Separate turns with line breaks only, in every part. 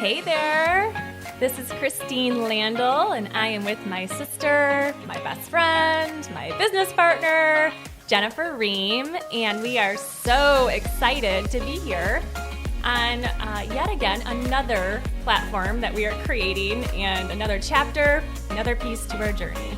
Hey there, this is Christine Landl, and I am with my sister, my best friend, my business partner, Jennifer Ream, and we are so excited to be here on yet again another platform that we are creating and another chapter, another piece to our journey.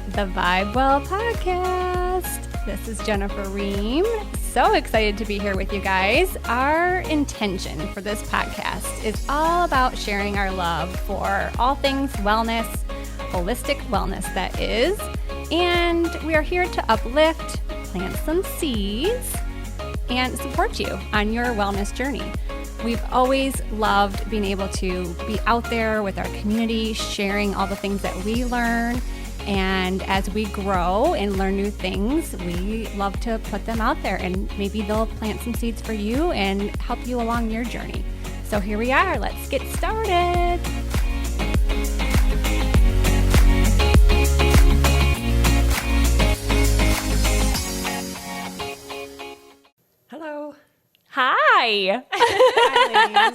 The Vibe Well Podcast. This is Jennifer Ream. So excited to be here with you guys. Our intention for this podcast is all about sharing our love for all things wellness, holistic wellness that is. And we are here to uplift, plant some seeds, and support you on your wellness journey. We've always loved being able to be out there with our community, sharing all the things that we learn. And as we grow and learn new things, we love to put them out there, and maybe they'll plant some seeds for you and help you along your journey. So here we are. Let's get started.
Hello.
Hi.
Hi,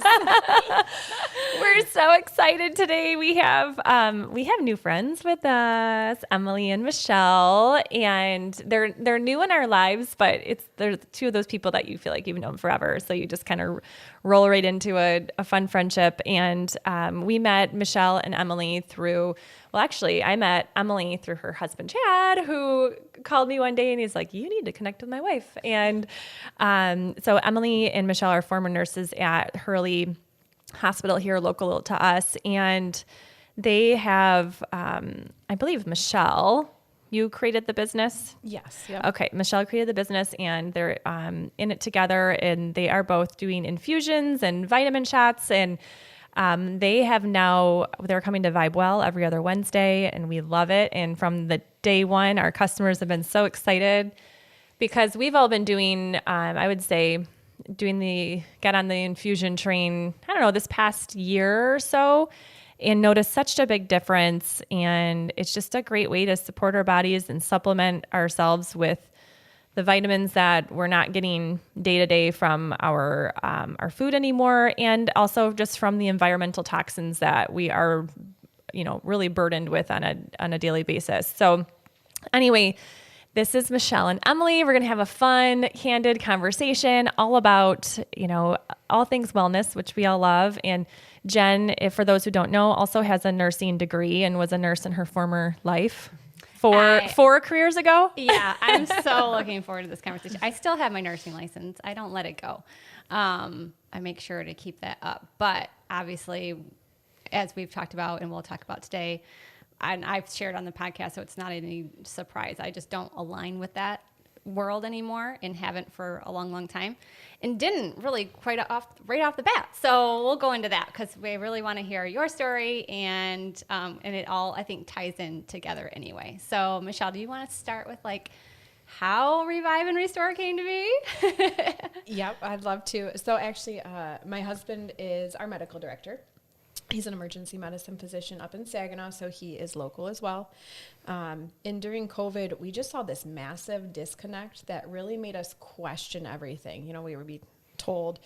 We're so excited today. We have new friends with us, Emily and Michelle, and they're new in our lives, but they're two of those people that you feel like you've known forever. So you just kind of roll right into a fun friendship. And we met Michelle and Emily through. Well, actually, I met Emily through her husband, Chad, who called me one day and he's like, you need to connect with my wife. And so Emily and Michelle are former nurses at Hurley Hospital here local to us. And they have, I believe, Michelle, you created the business?
Yes. Yep.
Okay. Michelle created the business and they're in it together, and they are both doing infusions and vitamin shots, and they're coming to Vibe Well every other Wednesday, and we love it. And from the day one, our customers have been so excited because we've all been doing, I would say, get on the infusion train, I don't know, this past year or so, and noticed such a big difference. And it's just a great way to support our bodies and supplement ourselves with the vitamins that we're not getting day to day from our food anymore, and also just from the environmental toxins that we are, really burdened with on a daily basis. So, anyway, this is Michelle and Emily. We're gonna have a fun, candid conversation all about all things wellness, which we all love. And Jen, for those who don't know, also has a nursing degree and was a nurse in her former life. Four careers ago?
Yeah, I'm so looking forward to this conversation. I still have my nursing license. I don't let it go. I make sure to keep that up. But obviously, as we've talked about and we'll talk about today, and I've shared on the podcast, so it's not any surprise, I just don't align with that world anymore and haven't for a long, long time, and didn't really right off the bat. So we'll go into that because we really want to hear your story, and it all, I think, ties in together anyway. So Michelle, do you want to start with how Revive and Restore came to be?
Yep, I'd love to. So actually, my husband is our medical director. He's an emergency medicine physician up in Saginaw, so he is local as well. And during COVID, we just saw this massive disconnect that really made us question everything. We were being told,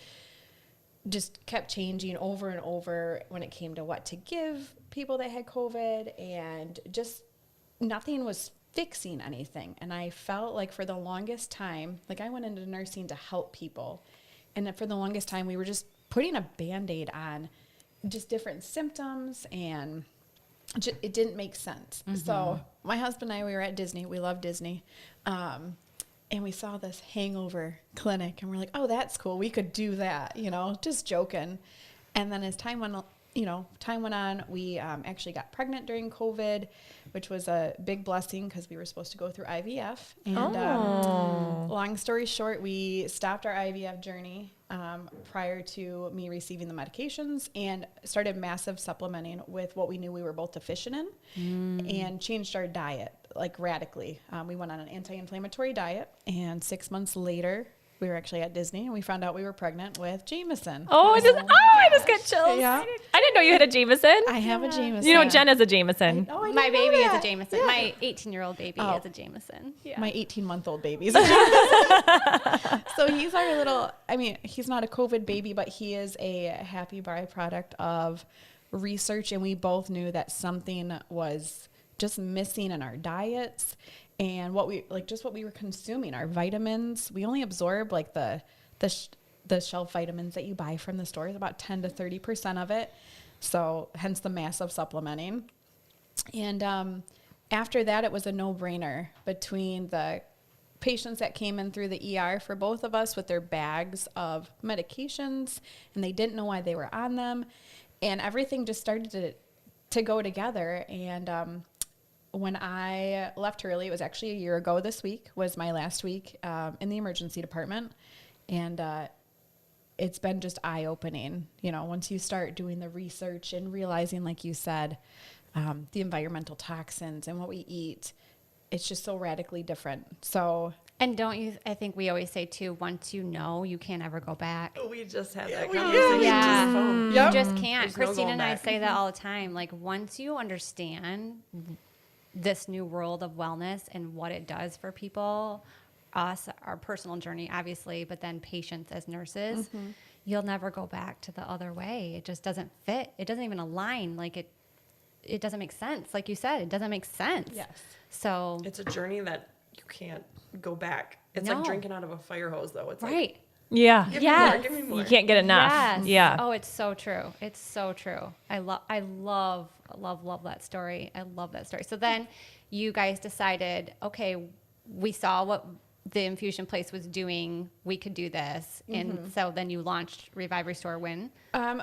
just kept changing over and over when it came to what to give people that had COVID, and just nothing was fixing anything. And I felt like for the longest time, I went into nursing to help people, and for the longest time, we were just putting a Band-Aid on just different symptoms, and it didn't make sense. Mm-hmm. So my husband and I, we were at Disney. We love Disney. And we saw this hangover clinic, and we're like, oh, that's cool. We could do that, just joking. And then as time went on, we actually got pregnant during COVID, which was a big blessing because we were supposed to go through IVF. And long story short, we stopped our IVF journey prior to me receiving the medications, and started massive supplementing with what we knew we were both deficient in, and changed our diet radically. We went on an anti-inflammatory diet, and 6 months later,
we were actually at Disney and we found out we were pregnant with Jameson.
I just get chills.
Yeah.
I didn't know you had a Jameson.
I have a Jameson.
You know, Jen has a Jameson.
Oh, I
My
didn't know
baby is a
that.
Jameson.
Yeah.
My 18-year-old baby
Oh.
is a Jameson.
My 18-month-old baby is a Jameson. So he's our little, I mean, he's not a COVID baby, but he is a happy byproduct of research. And we both knew that something was just missing in our diets and what we were consuming, our vitamins. We only absorb like the shelf vitamins that you buy from the stores, about 10 to 30% of it. So hence the massive supplementing. And after that, it was a no-brainer between the patients that came in through the ER for both of us with their bags of medications, and they didn't know why they were on them. And everything just started to go together. And when I left Hurley, it was actually a year ago this week, was my last week in the emergency department. And it's been just eye-opening, you know, once you start doing the research and realizing, like you said, the environmental toxins and what we eat, it's just so radically different. So,
And I think we always say too, once you know, you can't ever go back.
We just had that
we
conversation.
did.
Yeah.
on the phone.
You just can't.
There's no
Christine
going
and I
back.
say that all the time. Like, once you understand this new world of wellness and what it does for people, us, our personal journey, obviously, but then patients as nurses, you'll never go back to the other way. It just doesn't fit. It doesn't even align. Like, it doesn't make sense. Like you said, it doesn't make sense.
yes.
So,
It's a journey that you can't go back. It's
No.
like drinking out of a fire hose, though. It's
right.
Yeah.
like,
Yes.
give me more.
You can't get enough.
Yes.
Yeah.
Oh, it's so true. It's so true. I love that story. I love that story. So then you guys decided, okay, we saw what the infusion place was doing. We could do this. And so then you launched Revive, Restore, Win.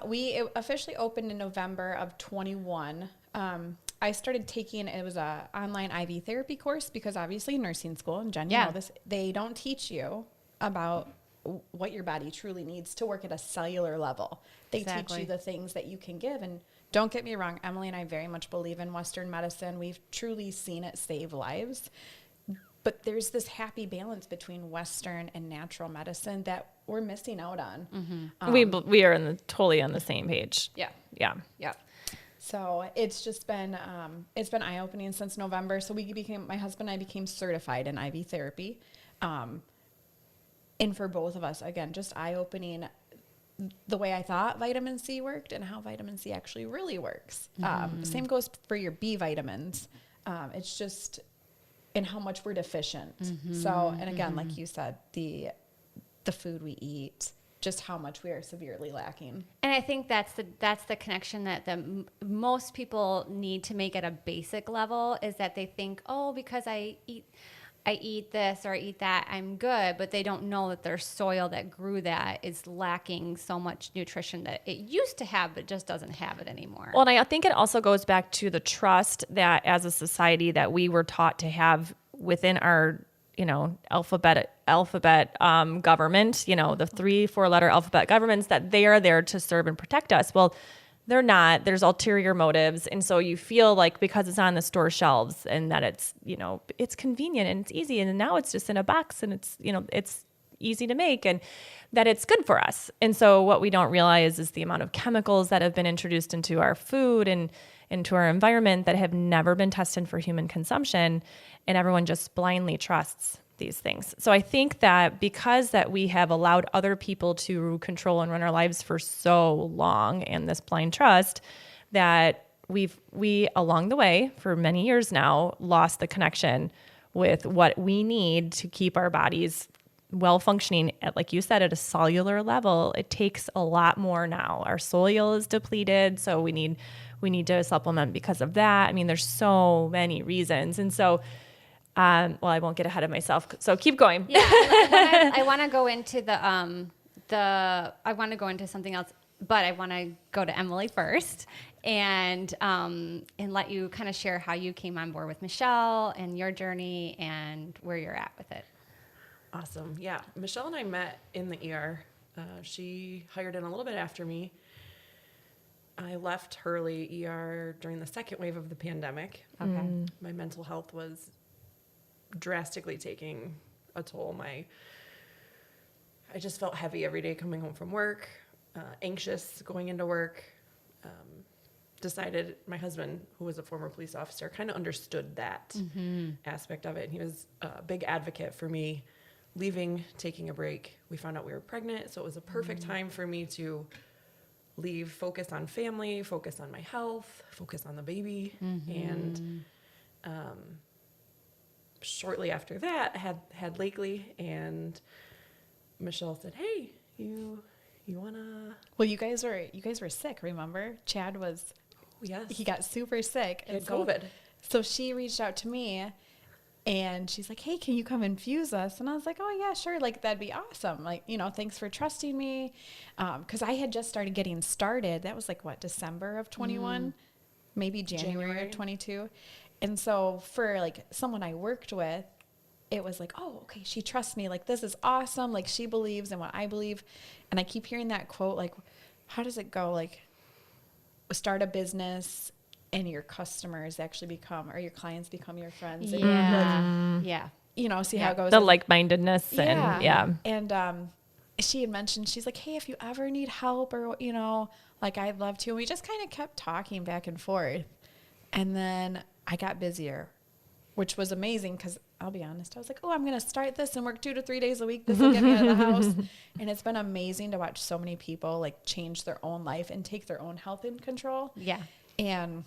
We officially opened in November of 21. I started taking, it was a online IV therapy course because obviously nursing school, and Jen, you
Yeah.
know this, they don't teach you about what your body truly needs to work at a cellular level. They
Exactly.
teach you the things that you can give. And don't get me wrong, Emily and I very much believe in Western medicine. We've truly seen it save lives. But there's this happy balance between Western and natural medicine that we're missing out on.
We are totally on the same page.
Yeah.
Yeah.
Yeah.
So it's just been eye opening since November. So my husband and I became certified in IV therapy, and for both of us, again, just eye opening the way I thought vitamin C worked and how vitamin C actually really works. Same goes for your B vitamins. It's just in how much we're deficient. So, and again, like you said, the food we eat, just how much we are severely lacking.
And I think that's the connection that most people need to make at a basic level, is that they think, oh, because I eat this or I eat that, I'm good, but they don't know that their soil that grew that is lacking so much nutrition that it used to have, but just doesn't have it anymore.
Well, and I think it also goes back to the trust that as a society that we were taught to have within our, alphabet government, the 3-4 letter alphabet governments, that they are there to serve and protect us. Well, they're not. There's ulterior motives. And so you feel like because it's on the store shelves and that it's, it's convenient and it's easy. And now it's just in a box and it's, it's easy to make and that it's good for us. And so what we don't realize is the amount of chemicals that have been introduced into our food and into our environment that have never been tested for human consumption. And everyone just blindly trusts these things. So I think that because that we have allowed other people to control and run our lives for so long, and this blind trust, that we along the way for many years now lost the connection with what we need to keep our bodies well functioning at, like you said, at a cellular level. It takes a lot more now. Our soil is depleted, so we need to supplement because of that. I mean, there's so many reasons. And so well, I won't get ahead of myself. So keep going.
Yeah, I want to go into I want to go into something else, but I want to go to Emily first and let you kind of share how you came on board with Michelle and your journey and where you're at with it.
Awesome. Yeah. Michelle and I met in the ER. She hired in a little bit after me. I left Hurley ER during the second wave of the pandemic.
Okay.
My mental health was drastically taking a toll. I just felt heavy every day coming home from work, anxious going into work. Decided my husband, who was a former police officer, kind of understood that aspect of it. And he was a big advocate for me leaving, taking a break. We found out we were pregnant, so it was a perfect time for me to leave, focus on family, focus on my health, focus on the baby. And shortly after that, had Lakely, and Michelle said, "Hey, you wanna?"
Well, you guys were sick, remember? Chad was,
Yes,
he got super sick.
he had COVID.
So she reached out to me and she's like, "Hey, can you come infuse us?" And I was like, "Oh yeah, sure. Like, that'd be awesome. Like, thanks for trusting me." Cause I had just started getting started. That was like what, December of 21, maybe January of 22. And so for like someone I worked with, it was like, "Oh, okay, she trusts me. Like, this is awesome. Like, she believes in what I believe." And I keep hearing that quote, like, how does it go? Like, start a business and your customers actually become, or your clients become your friends. And
Yeah.
see how it goes.
The
And-
like-mindedness and yeah.
And she had mentioned, she's like, "Hey, if you ever need help or, like, I'd love to." And we just kind of kept talking back and forth. And then I got busier, which was amazing because I'll be honest, I was like, "Oh, I'm going to start this and work 2 to 3 days a week. This will get me out of the house." And it's been amazing to watch so many people like change their own life and take their own health in control.
Yeah.
And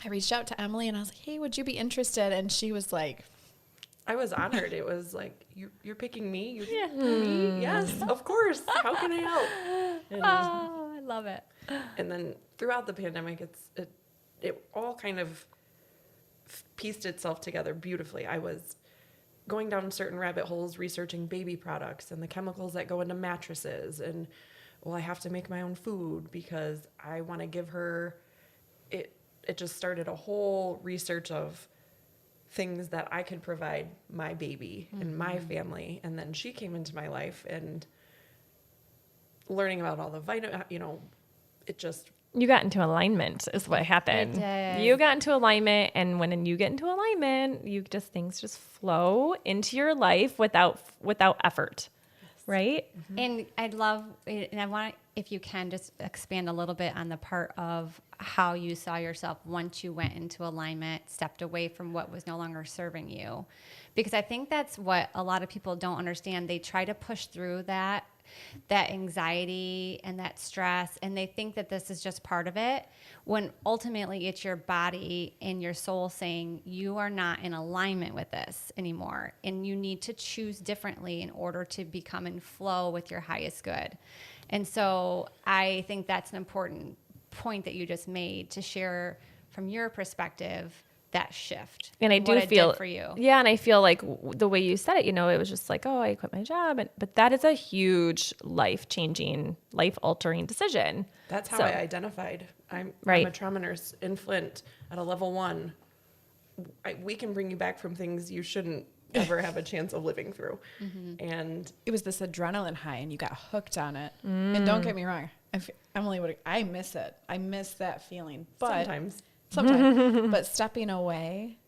I reached out to Emily and I was like, "Hey, would you be interested?" And she was like,
I was honored. It was like, you're picking me? Me? Yes, of course. How can I help? And,
Oh, I love it.
and then throughout the pandemic, it all kind of pieced itself together beautifully. I was going down certain rabbit holes, researching baby products and the chemicals that go into mattresses. And, well, I have to make my own food because I want to give her it. It just started a whole research of things that I could provide my baby and my family. And then she came into my life, and learning about all the it just,
You got into alignment is what happened.
It did.
You got into alignment, and when you get into alignment, things just flow into your life without effort. Right?
And I'd love, and I want, if you can, just expand a little bit on the part of how you saw yourself once you went into alignment, stepped away from what was no longer serving you. Because I think that's what a lot of people don't understand. They try to push through that anxiety and that stress, and they think that this is just part of it, when ultimately it's your body and your soul saying you are not in alignment with this anymore, and you need to choose differently in order to become in flow with your highest good. And so I think that's an important point that you just made, to share from your perspective that shift.
And I
what
do
it
feel
did for you.
Yeah, and I feel like the way you said it, it was just like, "Oh, I quit my job," but that is a huge life-changing, life-altering decision.
that's how
So-
I identified. I'm
Right.
a trauma nurse in Flint at a level 1. We can bring you back from things you shouldn't ever have a chance of living through. And
it was this adrenaline high and you got hooked on it. And don't get me wrong, Emily I miss it. I miss that feeling. But sometimes. But stepping away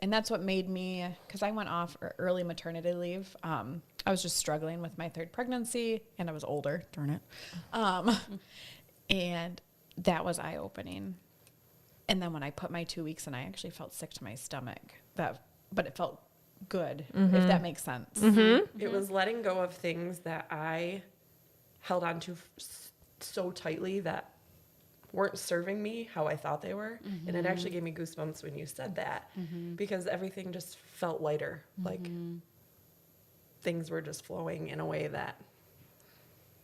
and that's what made me, because I went off early maternity leave. I was just struggling with my 3rd pregnancy, and I was older, darn it. And that was eye-opening. And then when I put my 2 weeks in, I actually felt sick to my stomach. But it felt good, if that makes sense.
it was letting go of things that I held on to so tightly that weren't serving me how I thought they were. And it actually gave me goosebumps when you said that, because everything just felt lighter. Like things were just flowing in a way that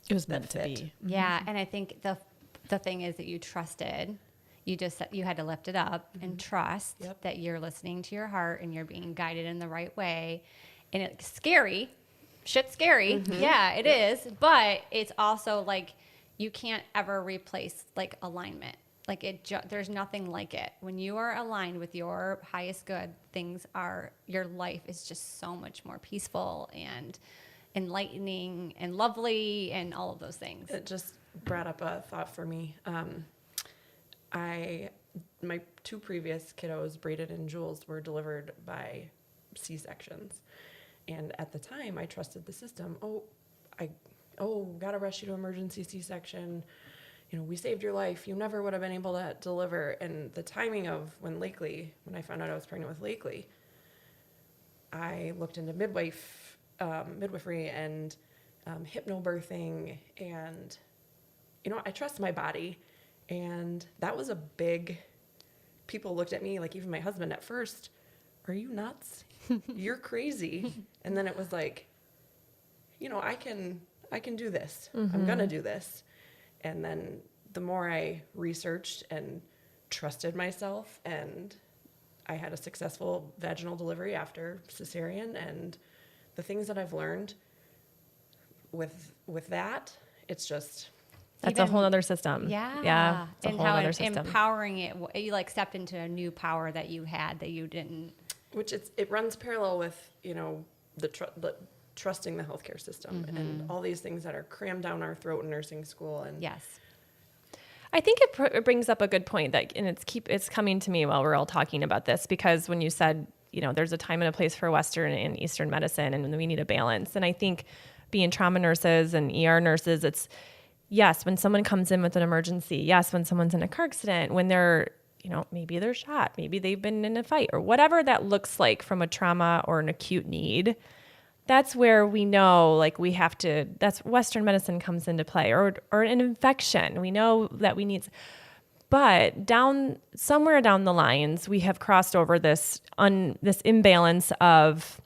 It was meant to
fit.
be.
Yeah, and I think the thing is that you trusted. You had to lift it up and trust that you're listening to your heart and you're being guided in the right way. And it's scary. Shit's scary. Yeah, it is. But it's also like, you can't ever replace like alignment. Like there's nothing like it. When you are aligned with your highest good, your life is just so much more peaceful and enlightening and lovely and all of those things.
it just brought up a thought for me. My 2 previous kiddos, Braden and Jules, were delivered by C-sections. And at the time, I trusted the system. Oh, gotta rush you to emergency C-section. We saved your life. You never would have been able to deliver. And the timing of when I found out I was pregnant with Lakely, I looked into midwifery and hypnobirthing, and I trust my body, and that was a big. People looked at me, like even my husband at first, are you nuts? You're crazy. And then it was like, I can do this. I'm gonna do this. And then the more I researched and trusted myself, and I had a successful vaginal delivery after cesarean, and the things that I've learned with that, it's just
That's a whole other system.
Yeah.
Yeah. It's a
And
whole
how
other system.
empowering it, you like stepped into a new power that you had that you didn't.
which it runs parallel with the trusting the healthcare system and all these things that are crammed down our throat in nursing school. And
Yes.
I think it brings up a good point and it's coming to me while we're all talking about this, because when you said, there's a time and a place for Western and Eastern medicine, and we need a balance. And I think being trauma nurses and ER nurses, it's yes, when someone comes in with an emergency, yes, when someone's in a car accident, when they're, maybe they're shot, maybe they've been in a fight, or whatever that looks like from a trauma or an acute need. That's where we know, like, that's Western medicine comes into play, or an infection. We know that we need, but somewhere down the lines, we have crossed over this imbalance of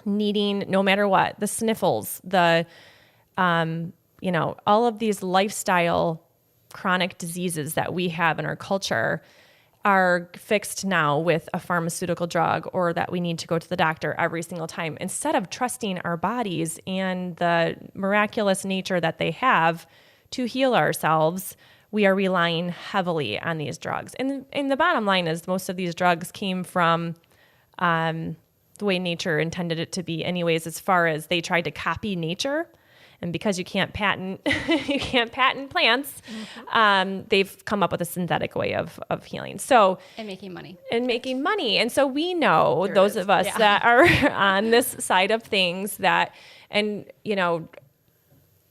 needing, no matter what, the sniffles, all of these lifestyle chronic diseases that we have in our culture are fixed now with a pharmaceutical drug, or that we need to go to the doctor every single time, instead of trusting our bodies and the miraculous nature that they have to heal ourselves. We are relying heavily on these drugs. And the bottom line is most of these drugs came from the way nature intended it to be anyways, as far as they tried to copy nature. And because you can't patent plants, they've come up with a synthetic way of healing. So
And making money.
And so we know, those of us that are on this side of things, that, and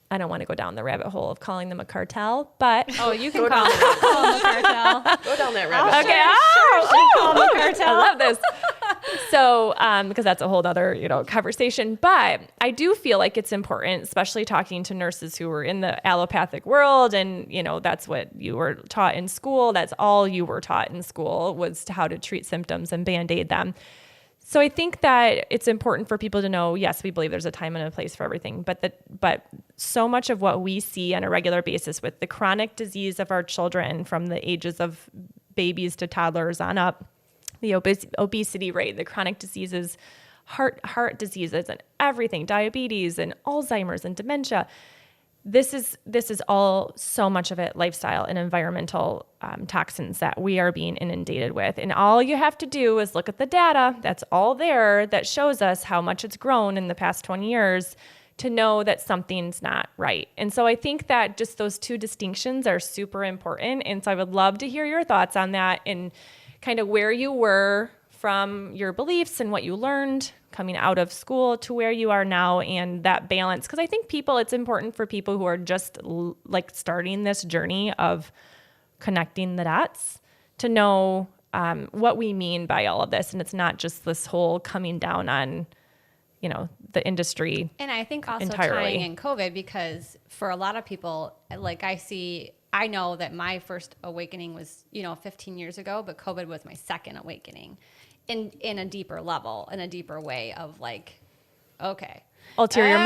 I don't want to go down the rabbit hole of calling them a cartel, but
You can call them a cartel.
go down that rabbit hole.
okay,
Call them a cartel.
I love this. So, because that's a whole other, conversation, but I do feel like it's important, especially talking to nurses who were in the allopathic world, and, that's what you were taught in school. That's all you were taught in school, was how to treat symptoms and Band-Aid them. So I think that it's important for people to know, yes, we believe there's a time and a place for everything, but so much of what we see on a regular basis with the chronic disease of our children, from the ages of babies to toddlers on up, the obesity rate, the chronic diseases, heart diseases, and everything, diabetes and Alzheimer's and dementia. This is all, so much of it, lifestyle and environmental toxins that we are being inundated with. And all you have to do is look at the data that's all there that shows us how much it's grown in the past 20 years to know that something's not right. And so I think that just those two distinctions are super important. And so I would love to hear your thoughts on that, and kind of where you were from your beliefs and what you learned coming out of school to where you are now, and that balance. Because I think it's important for people who are just like starting this journey of connecting the dots to know what we mean by all of this. And it's not just this whole coming down on, the industry.
And I think also
entirely.
tying in COVID, because for a lot of people, like I know that my first awakening was, 15 years ago, but COVID was my second awakening in a deeper level, in a deeper way of like, okay.
Ulterior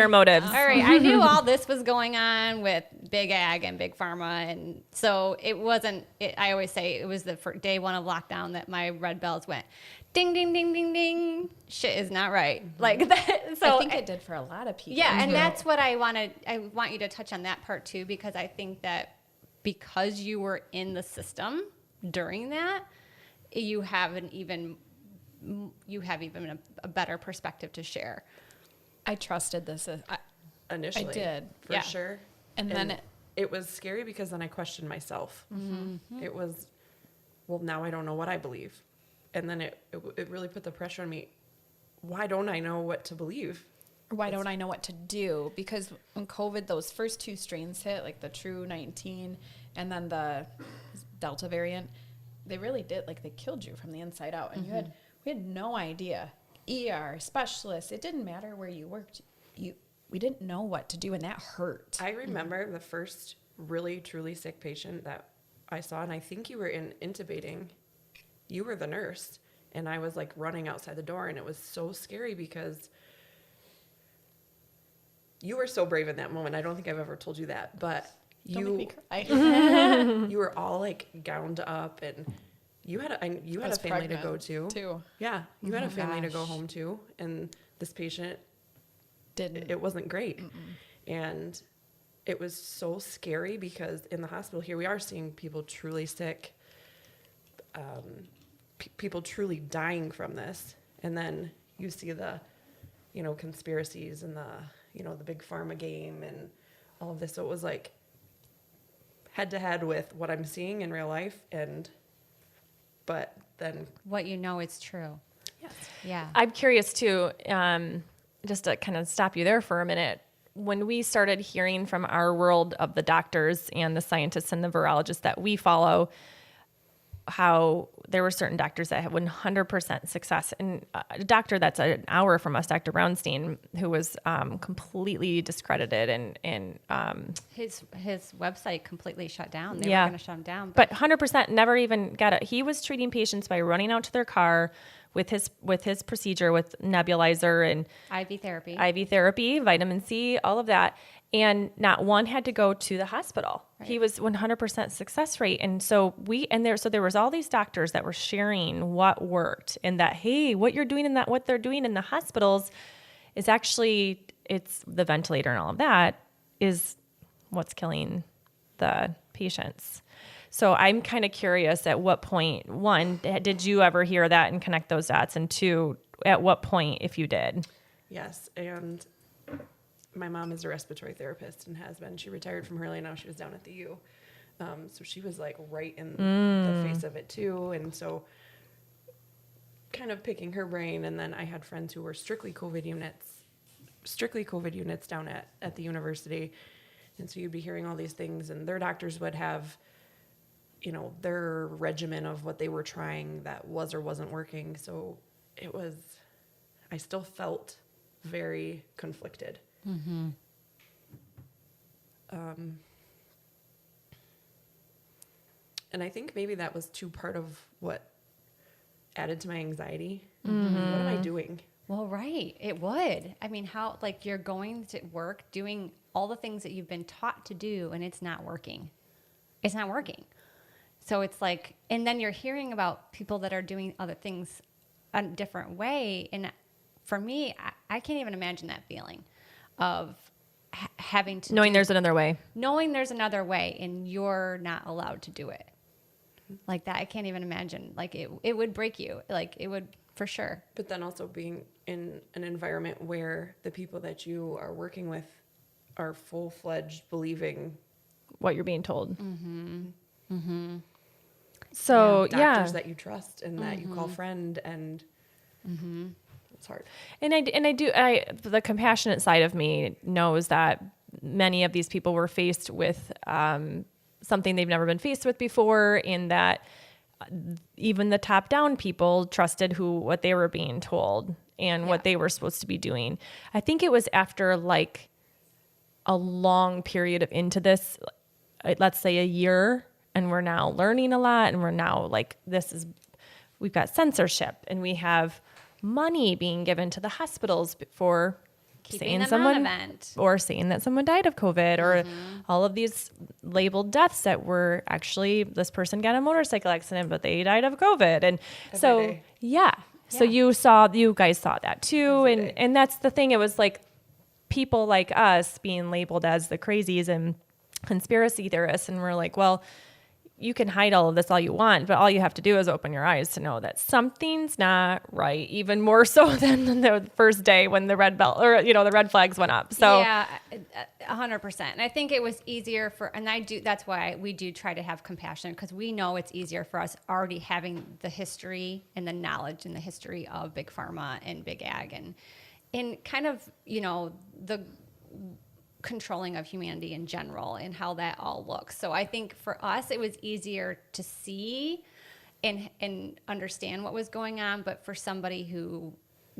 motives.
All right. I knew all this was going on with big ag and big pharma. And so I always say it was day one of lockdown that my red bells went ding, ding, ding, ding, ding. Shit is not right. Like that. So
I think it did for a lot of people.
Yeah. And that's what I want you to touch on that part too, because I think that because you were in the system during that, you have even a better perspective to share.
I trusted this.
Initially,
I did.
for sure.
And then
it was scary, because then I questioned myself. It was, well, now I don't know what I believe. And then it really put the pressure on me. Why don't I know what to believe?
Or why don't I know what to do? Because when COVID, those first 2 strains hit, like the True 19 and then the Delta variant, they really did, like, they killed you from the inside out. And we had no idea. ER, specialists, it didn't matter where you worked. We didn't know what to do, and that hurt.
I remember the first really, truly sick patient that I saw, and I think you were intubating. You were the nurse, and I was like running outside the door, and it was so scary because you were so brave in that moment. I don't think I've ever told you that, but
Don't make me cry.
you were all like gowned up, and you had a
was
family to go
pregnant,
to.
too.
Yeah, you had a family to go
gosh.
home to, and this patient,
Didn't.
it wasn't great. And it was so scary because in the hospital here we are seeing people truly sick, people truly dying from this. And then you see the, conspiracies and the big pharma game and all of this. So it was like head to head with what I'm seeing in real life. But then.
What you know is true.
Yes.
Yeah.
I'm curious too, just to kind of stop you there for a minute. When we started hearing from our world of the doctors and the scientists and the virologists that we follow, how there were certain doctors that had 100% success. And a doctor that's an hour from us, Dr. Brownstein, who was completely discredited and
His website completely shut down. They
Yeah.
were going to shut him down.
but 100% never even got it. He was treating patients by running out to their car with his procedure with nebulizer and
IV therapy.
IV therapy, vitamin C, all of that. And not one had to go to the hospital.
Right.
He was 100% success rate. And so there was all these doctors that were sharing what worked and that, hey, what you're doing what they're doing in the hospitals is actually, it's the ventilator and all of that is what's killing the patients. So I'm kind of curious at what point, one, did you ever hear that and connect those dots? And two, at what point, if you did?
Yes, and my mom is a respiratory therapist and has been. She retired from Hurley, now she was down at the U. So she was like right in the face of it too. And so kind of picking her brain. And then I had friends who were strictly COVID units down at the university. And so you'd be hearing all these things, and their doctors would have, their regimen of what they were trying that was or wasn't working. So I still felt very conflicted. Mm-hmm. And I think maybe that was too part of what added to my anxiety. Mm-hmm. What am I doing?
Well, right. It would. I mean, how, like, you're going to work doing all the things that you've been taught to do, and it's not working. It's not working. So it's like, and then you're hearing about people that are doing other things a different way. And for me, I can't even imagine that feeling of having to
Knowing there's another way.
knowing there's another way and you're not allowed to do it. Like that, I can't even imagine. Like it would break you. Like it would, for sure.
But then also being in an environment where the people that you are working with are full-fledged believing
What you're being told. Mm-hmm. Mm-hmm. So,
doctors that you trust and that you call friend, and it's hard.
And the compassionate side of me knows that many of these people were faced with something they've never been faced with before, in that even the top-down people trusted what they were being told and what they were supposed to be doing. I think it was after like a long period of into this, let's say a year, and we're now learning a lot, and we're now like, we've got censorship, and we have money being given to the hospitals for
Keeping
saying
them relevant.
or saying that someone died of COVID, or all of these labeled deaths that were actually, this person got a motorcycle accident, but they died of COVID. And so,
day.
So you guys saw that too. And that's the thing. It was like people like us being labeled as the crazies and conspiracy theorists. And we're like, well, you can hide all of this all you want, but all you have to do is open your eyes to know that something's not right, even more so than the first day when the red the red flags went up. So
yeah, 100%. And I think it was easier that's why we do try to have compassion, because we know it's easier for us already having the history and the knowledge and the history of big pharma and big ag and kind of, the controlling of humanity in general and how that all looks. So I think for us, it was easier to see and understand what was going on. But for somebody who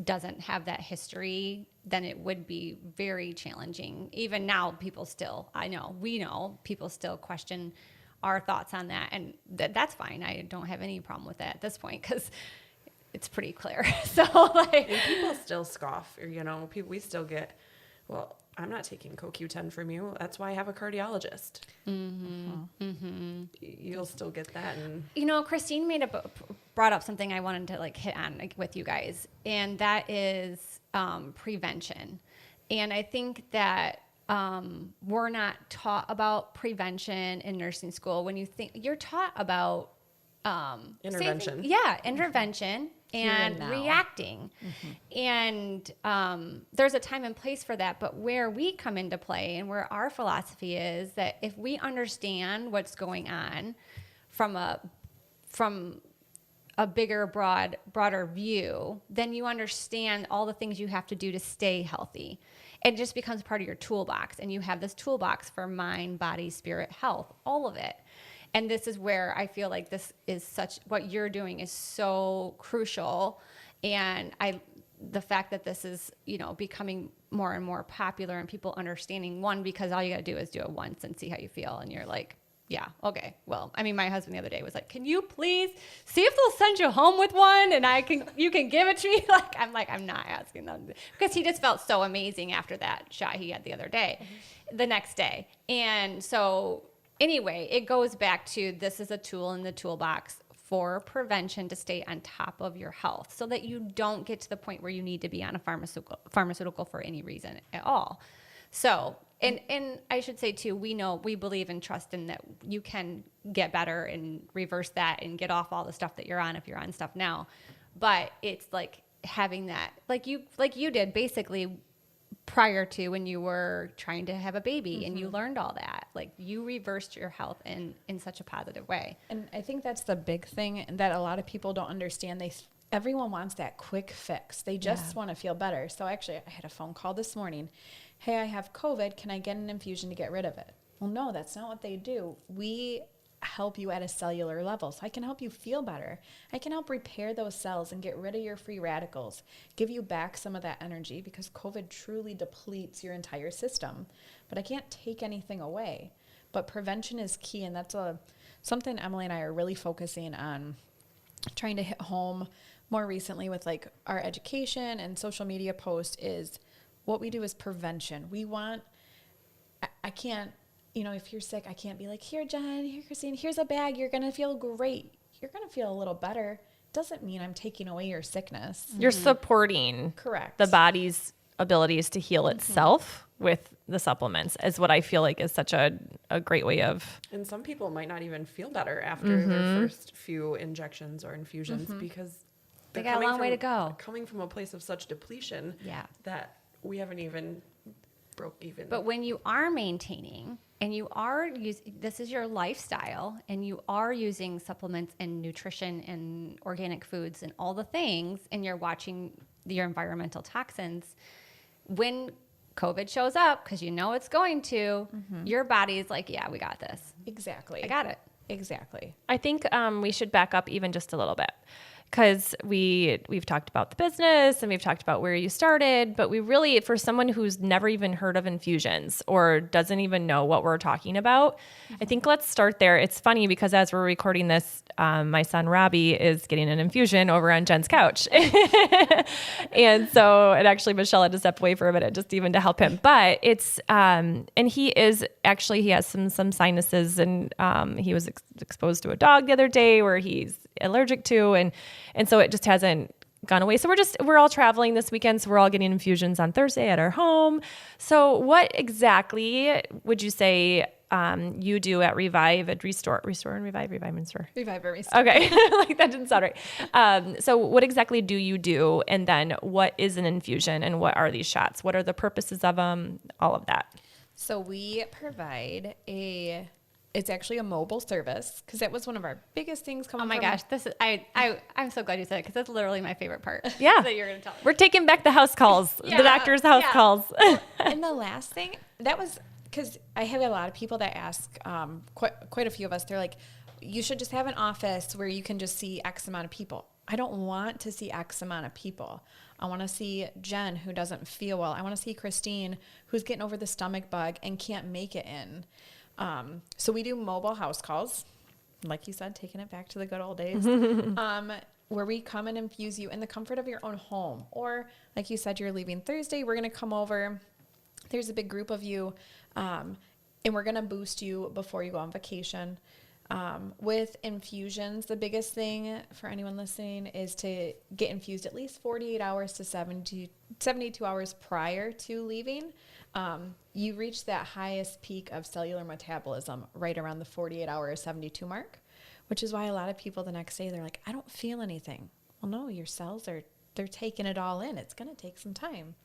doesn't have that history, then it would be very challenging. Even now, we know people still question our thoughts on that. And that's fine. I don't have any problem with that at this point because it's pretty clear. So like,
And people still scoff, or we still get, well, I'm not taking CoQ10 from you. That's why I have a cardiologist. You'll still get that. And
Christine brought up something I wanted to hit on with you guys, and that is prevention. And I think that we're not taught about prevention in nursing school. When you're taught about
intervention.
Intervention and reacting. And there's a time and place for that. But where we come into play and where our philosophy is that if we understand what's going on from a bigger, broader view, then you understand all the things you have to do to stay healthy. It just becomes part of your toolbox. And you have this toolbox for mind, body, spirit, health, all of it. And this is where I feel like what you're doing is so crucial. And the fact that this is, becoming more and more popular and people understanding, one, because all you got to do is do it once and see how you feel. And you're like, yeah, okay. Well, I mean, my husband the other day was like, can you please see if they'll send you home with one and you can give it to me? I'm not asking them, because he just felt so amazing after that shot he had the other day, the next day. And so anyway, it goes back to, this is a tool in the toolbox for prevention to stay on top of your health so that you don't get to the point where you need to be on a pharmaceutical for any reason at all. So, and I should say too, we believe and trust in that you can get better and reverse that and get off all the stuff that you're on if you're on stuff now. But it's like having that, like you did basically prior to when you were trying to have a baby and you learned all that, like you reversed your health in such a positive way.
And I think that's the big thing that a lot of people don't understand. Everyone wants that quick fix. They just want to feel better. So actually, I had a phone call this morning. Hey, I have COVID. Can I get an infusion to get rid of it? Well, no, that's not what they do. We help you at a cellular level. So I can help you feel better. I can help repair those cells and get rid of your free radicals, give you back some of that energy, because COVID truly depletes your entire system. But I can't take anything away. But prevention is key, and that's something Emily and I are really focusing on, trying to hit home more recently with our education and social media posts. Is what we do is prevention. I can't, if you're sick, I can't be like, here, Jen, here, Christine, here's a bag. You're going to feel great. You're going to feel a little better. Doesn't mean I'm taking away your sickness.
You're supporting
Correct.
the body's abilities to heal itself with the supplements, is what I feel like is such a great way of.
And some people might not even feel better after their first few injections or infusions because
They got a long way to go.
Coming from a place of such depletion that we haven't even broke even.
But when you are maintaining and you are this is your lifestyle, and you are using supplements and nutrition and organic foods and all the things, and you're watching your environmental toxins, when COVID shows up, because it's going to, your body's like, yeah, we got this.
Exactly.
I got it.
Exactly.
I think we should back up even just a little bit, because we've talked about the business and we've talked about where you started, but we really, for someone who's never even heard of infusions or doesn't even know what we're talking about, I think let's start there. It's funny because as we're recording this, my son Robbie is getting an infusion over on Jen's couch. And so, and actually Michelle had to step away for a minute just even to help him. But it's, and he has some sinuses, and he was exposed to a dog the other day where he's allergic to, and so it just hasn't gone away. So we're all traveling this weekend, so we're all getting infusions on Thursday at our home. So what exactly would you say you do at Revive, at Restore and Revive and Restore?
Revive and Restore.
Okay, like that didn't sound right. So what exactly do you do, and then what is an infusion, and what are these shots? What are the purposes of them? All of that.
So we provide a
It's actually a mobile service because that was one of our biggest things coming.
Oh my
from-
gosh, this is I'm so glad you said it because that's literally my favorite part.
Yeah.
that you're gonna tell.
We're taking back the house calls,
Yeah.
the doctor's house
Yeah.
calls.
And the last thing that was because I have a lot of people that ask, quite a few of us. They're like, you should just have an office where you can just see X amount of people. I don't want to see X amount of people. I want to see Jen who doesn't feel well. I want to see Christine who's getting over the stomach bug and can't make it in. So we do mobile house calls, like you said, taking it back to the good old days, where we come and infuse you in the comfort of your own home. Or like you said, you're leaving Thursday, we're going to come over. There's a big group of you, and we're going to boost you before you go on vacation. With infusions, the biggest thing for anyone listening is to get infused at least 48 hours to 72 hours prior to leaving. You reach that highest peak of cellular metabolism right around the 48 hour 72 mark, which is why a lot of people the next day, they're like, I don't feel anything. Well, no, your cells they're taking it all in. It's going to take some time.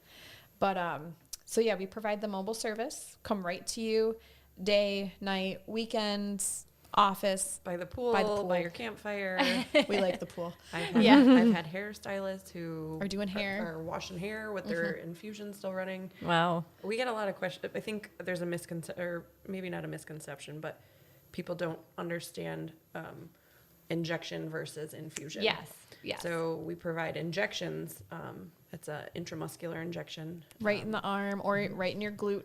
But, so yeah, we provide the mobile service, come right to you, day, night, weekends, office.
By the pool, by your campfire.
We like the pool.
I've had hairstylists who
Are doing hair.
are washing hair with their infusion still running.
Wow.
We get a lot of questions. I think there's a misconception, or maybe not a misconception, but people don't understand injection versus infusion.
Yes. Yes.
So we provide injections. It's a intramuscular injection.
Right in the arm or right in your glute.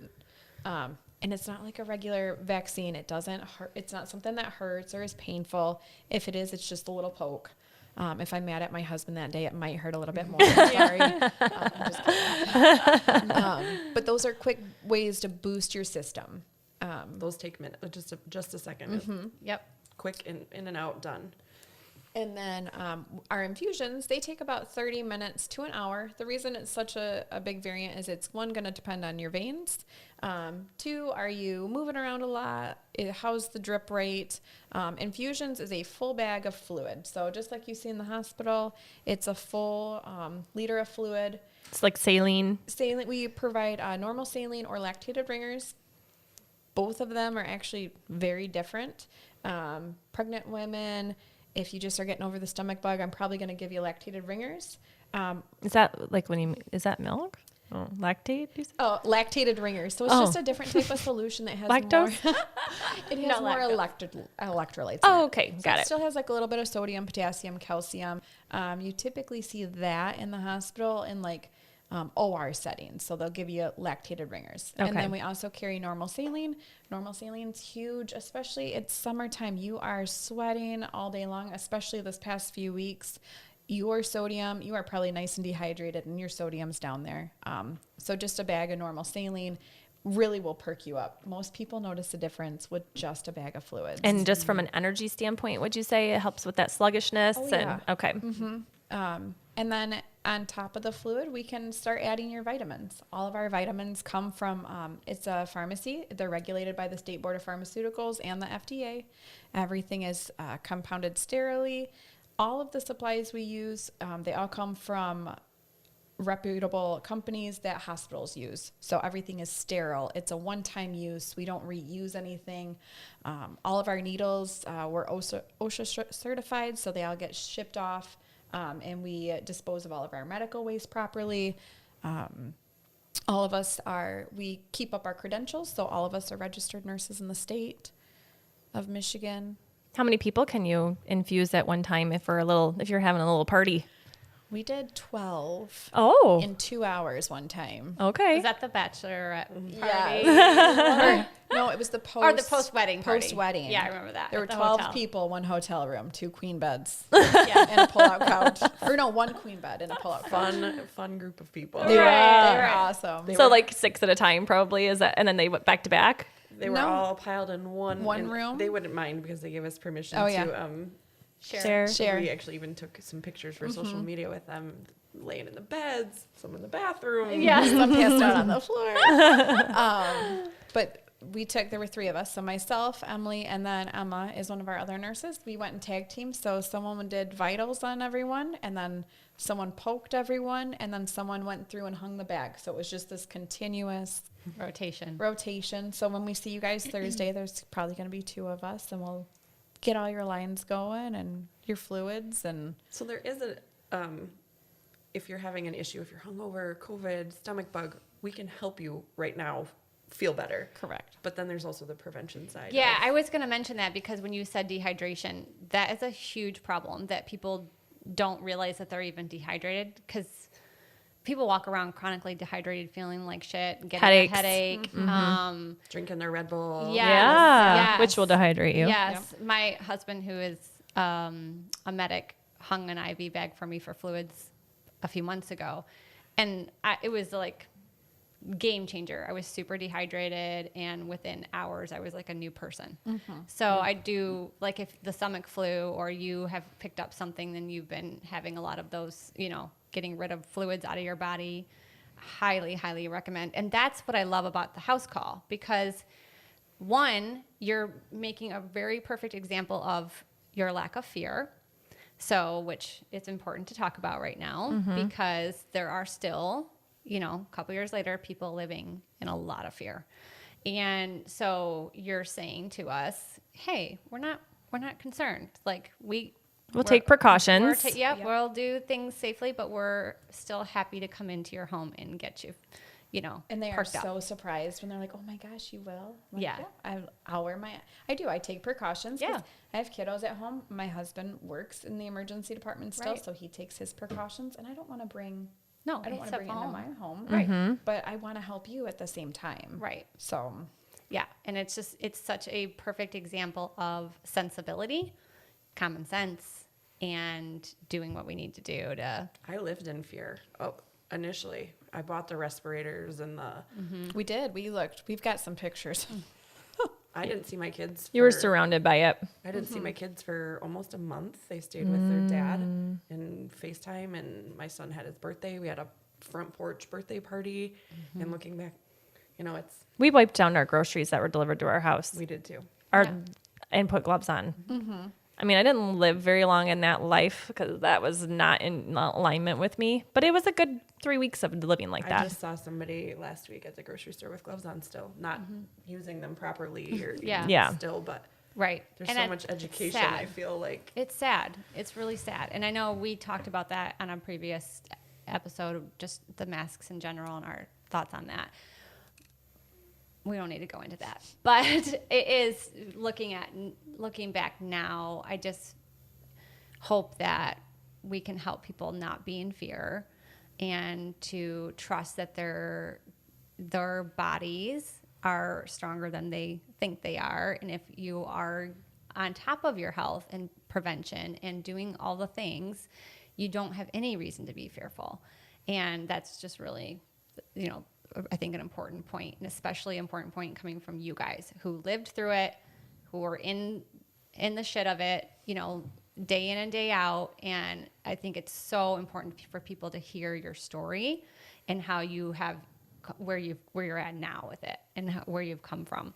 And it's not like a regular vaccine. It doesn't hurt. It's not something that hurts or is painful. If it is, it's just a little poke. If I'm mad at my husband that day, it might hurt a little bit more. Sorry. I'm just kidding. But those are quick ways to boost your system.
Those take minutes, just a second.
Yep.
Quick in and out, done.
And then our infusions, they take about 30 minutes to an hour. The reason it's such a big variant is it's, one, going to depend on your veins. Two, are you moving around a lot? How's the drip rate? Infusions is a full bag of fluid. So just like you see in the hospital, it's a full liter of fluid.
It's like saline.
Saline, we provide normal saline or lactated ringers. Both of them are actually very different. Pregnant women, if you just are getting over the stomach bug, I'm probably going to give you lactated ringers.
Is that like is that milk? Oh, lactate? You said?
Oh, lactated ringers. So it's just a different type of solution that has
Lactose?
more. It has
No
more
lactose.
electrolytes.
Oh,
in it.
okay.
So
Got
it
it.
still has like a little bit of sodium, potassium, calcium. You typically see that in the hospital in like OR settings. So they'll give you lactated ringers.
Okay.
And then we also carry normal saline. Normal saline's huge, especially it's summertime. You are sweating all day long, especially this past few weeks. Your sodium, you are probably nice and dehydrated and your sodium's down there. So just a bag of normal saline really will perk you up. Most people notice a difference with just a bag of fluids.
And just from an energy standpoint, would you say it helps with that sluggishness?
Oh,
And
yeah.
okay.
And then on top of the fluid, we can start adding your vitamins. All of our vitamins come from, it's a pharmacy. They're regulated by the State Board of Pharmaceuticals and the FDA. Everything is compounded sterilely. All of the supplies we use, they all come from reputable companies that hospitals use. So everything is sterile. It's a one-time use. We don't reuse anything. All of our needles, we're OSHA certified, so they all get shipped off. And we dispose of all of our medical waste properly. All of us we keep up our credentials, so all of us are registered nurses in the state of Michigan.
How many people can you infuse at one time if you're having a little party?
We did 12
Oh,
in 2 hours one time.
okay.
Is that the bachelorette party?
Yeah. No, it was the post.
Or the post-wedding party.
Post-wedding.
Yeah, I remember that.
There were
at the
12
hotel.
people, one hotel room, 2 queen beds,
Yeah.
and a pull-out couch. Or no, 1 queen bed and a pull-out couch.
Fun group of people.
They were
Right.
awesome.
So like 6 at a time probably, is that, and then they went back to back?
They were
No.
all piled in one and
room?
They wouldn't mind because they gave us permission
Oh,
to
yeah.
Share.
Share.
We actually even took some pictures for social media with them laying in the beds, some in the bathroom.
Yeah.
Some passed out on the floor. But
there were 3 of us. So myself, Emily, and then Emma is one of our other nurses. We went in tag team. So someone did vitals on everyone, and then someone poked everyone, and then someone went through and hung the bag. So it was just this continuous rotation. So when we see you guys Thursday, there's probably going to be 2 of us, and we'll get all your lines going and your fluids. And
So there is if you're having an issue, if you're hungover, COVID, stomach bug, we can help you right now feel better.
correct.
But then there's also the prevention side.
Yeah,
of-
I was going to mention that because when you said dehydration, that is a huge problem that people don't realize that they're even dehydrated, because people walk around chronically dehydrated, feeling like shit, getting
Headaches.
a headache.
drinking their Red Bull.
Yes,
Yeah,
yes.
which will dehydrate you.
Yes, my husband, who is a medic, hung an IV bag for me for fluids a few months ago, and it was like game changer. I was super dehydrated, and within hours I was like a new person. So I do, like, if the stomach flu or you have picked up something, then you've been having a lot of those, getting rid of fluids out of your body, highly recommend. And that's what I love about the house call, because one, you're making a very perfect example of your lack of fear. So, which it's important to talk about right now, because there are still, a couple years later, people living in a lot of fear. And so you're saying to us, hey, we're not concerned. Like,
We'll take precautions.
We'll do things safely, but we're still happy to come into your home and get you,
And they are
perked up.
so surprised when they're like, "Oh my gosh, you will?" I'm like,
Yeah.
I'll wear my. I do. I take precautions. 'Cause
Yeah.
I have kiddos at home. My husband works in the emergency department still,
Right.
so he takes his precautions, and I don't want to bring.
No,
I don't want to
except
bring it
for
into
home.
my home.
Right.
But I want to help you at the same time.
Right.
So.
Yeah. And it's such a perfect example of sensibility, common sense, and doing what we need to do to.
I lived in fear. Oh, initially, I bought the respirators and the.
We did. We looked. We've got some pictures.
I didn't see my kids.
You were
for-
surrounded by it.
I didn't see my kids for almost a month. They stayed with their dad in FaceTime, and my son had his birthday. We had a front porch birthday party, and looking back, it's
We wiped down our groceries that were delivered to our house.
we did too.
And put gloves on. I mean, I didn't live very long in that life because that was not in alignment with me. But it was a good 3 weeks of living like
I
that.
just saw somebody last week at the grocery store with gloves on, still not using them properly, or
Yeah.
still, but
Right.
there's
And
so
it-
much
it's
education.
sad.
I feel like
It's sad. It's really sad. And I know we talked about that on a previous episode, just the masks in general and our thoughts on that. We don't need to go into that. But it is looking back now, I just hope that we can help people not be in fear and to trust that their bodies are stronger than they think they are. And if you are on top of your health and prevention and doing all the things, you don't have any reason to be fearful. And that's just really, I think an important point, and especially important point coming from you guys who lived through it, who were in the shit of it, day in and day out. And I think it's so important for people to hear your story and how you have where you're at now with it and where you've come from.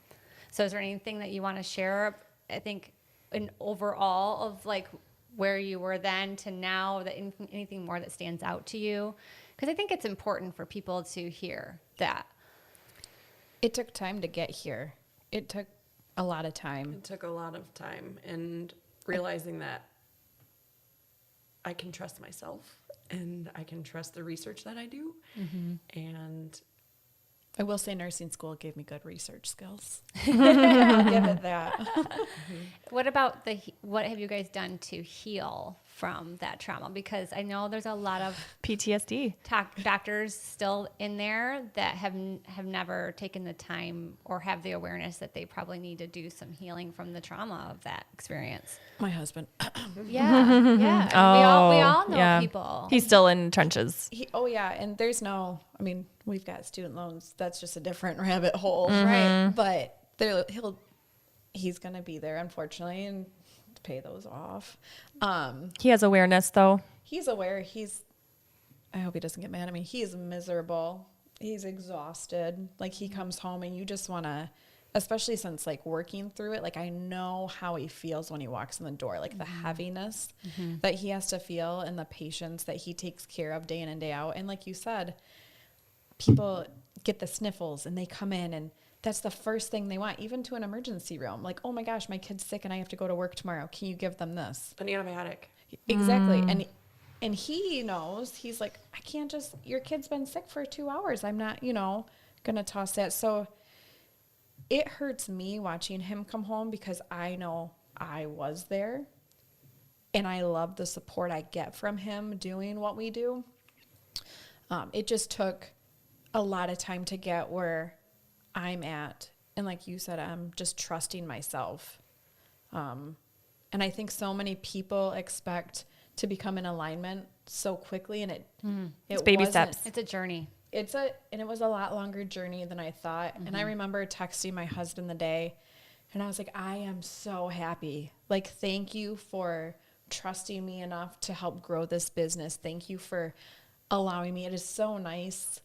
So is there anything that you want to share? I think an overall of like where you were then to now, that anything more that stands out to you? Because I think it's important for people to hear that.
It took time to get here. It took a lot of time.
it took a lot of time, and realizing that I can trust myself and I can trust the research that I do, and
I will say nursing school gave me good research skills. I'll give it that.
What about what have you guys done to heal from that trauma? Because I know there's a lot of
PTSD.
doctors still in there that have never taken the time or have the awareness that they probably need to do some healing from the trauma of that experience.
My husband.
Yeah, yeah. We all know people.
He's still in trenches.
And there's we've got student loans. That's just a different rabbit hole.
Right.
But he's going to be there, unfortunately, and pay those off.
He has awareness, though.
He's aware. I hope he doesn't get mad at me. He's miserable. He's exhausted. Like, he comes home and you just want to, especially since like working through it, like I know how he feels when he walks in the door, like the heaviness that he has to feel and the patients that he takes care of day in and day out. And like you said, people get the sniffles and they come in and that's the first thing they want, even to an emergency room. Like, oh my gosh, my kid's sick and I have to go to work tomorrow. Can you give them this?
An antibiotic.
Exactly. And he knows, he's like, I can't just, your kid's been sick for 2 hours. I'm not, going to toss that. So it hurts me watching him come home because I know I was there and I love the support I get from him doing what we do. It just took a lot of time to get where I'm at. And like you said, I'm just trusting myself. And I think so many people expect to become in alignment so quickly, and it's
baby
wasn't.
steps.
It's a journey.
And it was a lot longer journey than I thought. And I remember texting my husband the day, and I was like, I am so happy. Like, thank you for trusting me enough to help grow this business. Thank you for allowing me. It is so nice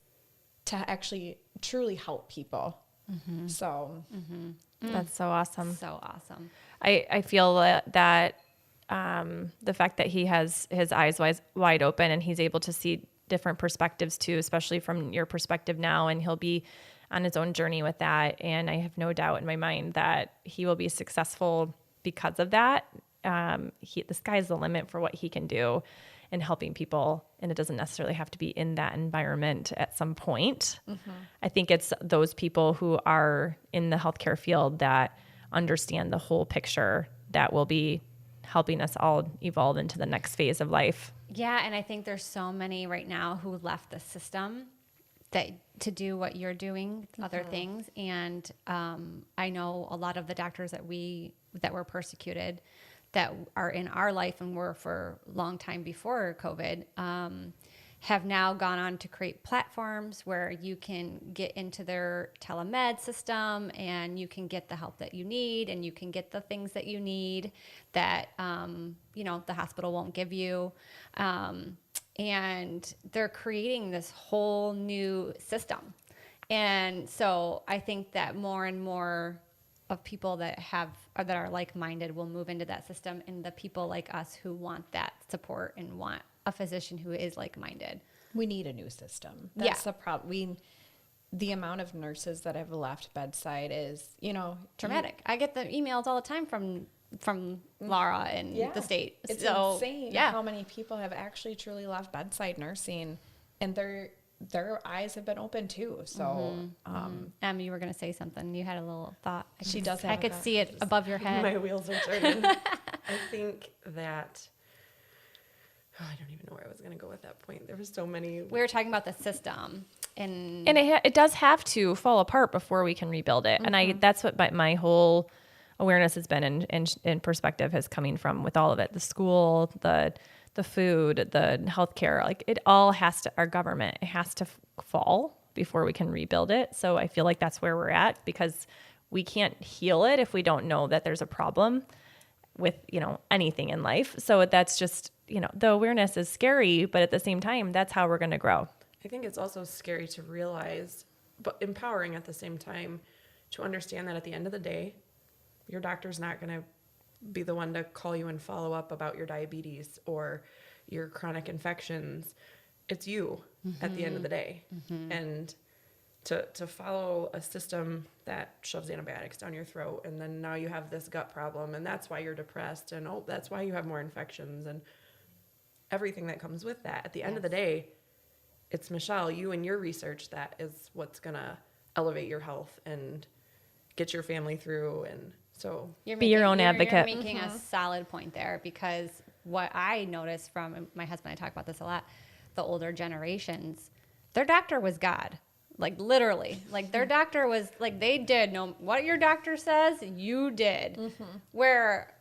to actually truly help people. So
That's so awesome.
So awesome.
I feel that the fact that he has his eyes wide open and he's able to see different perspectives too, especially from your perspective now, and he'll be on his own journey with that. And I have no doubt in my mind that he will be successful because of that. The sky's the limit for what he can do in helping people, and it doesn't necessarily have to be in that environment at some point. I think it's those people who are in the healthcare field that understand the whole picture that will be helping us all evolve into the next phase of life.
Yeah, and I think there's so many right now who left the system that to do what you're doing, other things. And I know a lot of the doctors that were persecuted, that are in our life and were for a long time before COVID, have now gone on to create platforms where you can get into their telemed system and you can get the help that you need and you can get the things that you need that, the hospital won't give you. And they're creating this whole new system. And so I think that more and more of people that are like-minded will move into that system, and the people like us who want that support and want a physician who is like-minded.
we need a new system. That's the problem. The amount of nurses that have left bedside is,
Traumatic. I get the emails all the time from Laura and the state.
It's
so,
insane how many people have actually truly left bedside nursing, and their eyes have been open too. So,
you were going to say something. You had a little thought.
She does have
I
a
could
thought.
see it above your head.
My wheels are turning. I think that I don't even know where I was going to go at that point. There were so many.
We were talking about the system, and
it does have to fall apart before we can rebuild it. And that's what my whole awareness has been in perspective has coming from with all of it, the school, the food, the healthcare, like it all has to, our government, it has to fall before we can rebuild it. So I feel like that's where we're at, because we can't heal it if we don't know that there's a problem with, anything in life. So that's just, the awareness is scary, but at the same time, that's how we're going to grow.
I think it's also scary to realize, but empowering at the same time, to understand that at the end of the day, your doctor's not going to be the one to call you and follow up about your diabetes or your chronic infections. It's you at the end of the day. And to follow a system that shoves antibiotics down your throat, and then now you have this gut problem, and that's why you're depressed, and that's why you have more infections, and everything that comes with that. At the end of the day, it's Michelle, you and your research that is what's going to elevate your health and get your family through. And so
Be your own advocate.
You're making a solid point there, because what I noticed from my husband, I talk about this a lot, the older generations, their doctor was God. Like literally, like their doctor was like, they did know what your doctor says, you did. Where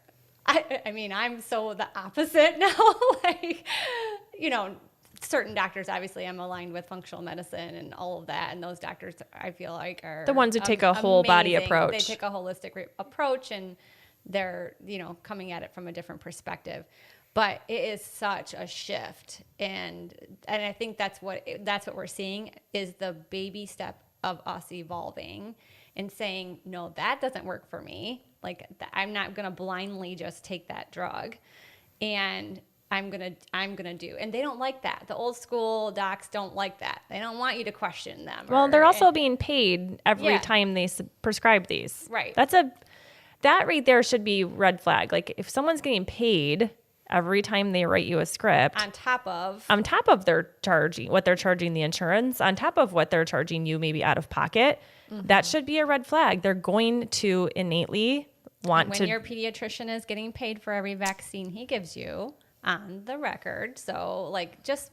I mean, I'm so the opposite now. Like, certain doctors, obviously I'm aligned with functional medicine and all of that. And those doctors, I feel like, are
The ones who take a whole body
amazing.
approach.
They take a holistic approach, and they're, coming at it from a different perspective. But it is such a shift. And I think that's what we're seeing is the baby step of us evolving. and saying, no, that doesn't work for me. Like I'm not going to blindly just take that drug, and I'm going to do. And they don't like that. The old school docs don't like that. They don't want you to question them.
Well, they're also being paid every
Yeah.
time they prescribe these.
Right.
That right there should be red flag. Like if someone's getting paid every time they write you a script,
on top of
what they're charging the insurance, on top of what they're charging you maybe out of pocket, that should be a red flag. They're going to innately want
when
to
your pediatrician is getting paid for every vaccine he gives you on the record. So like just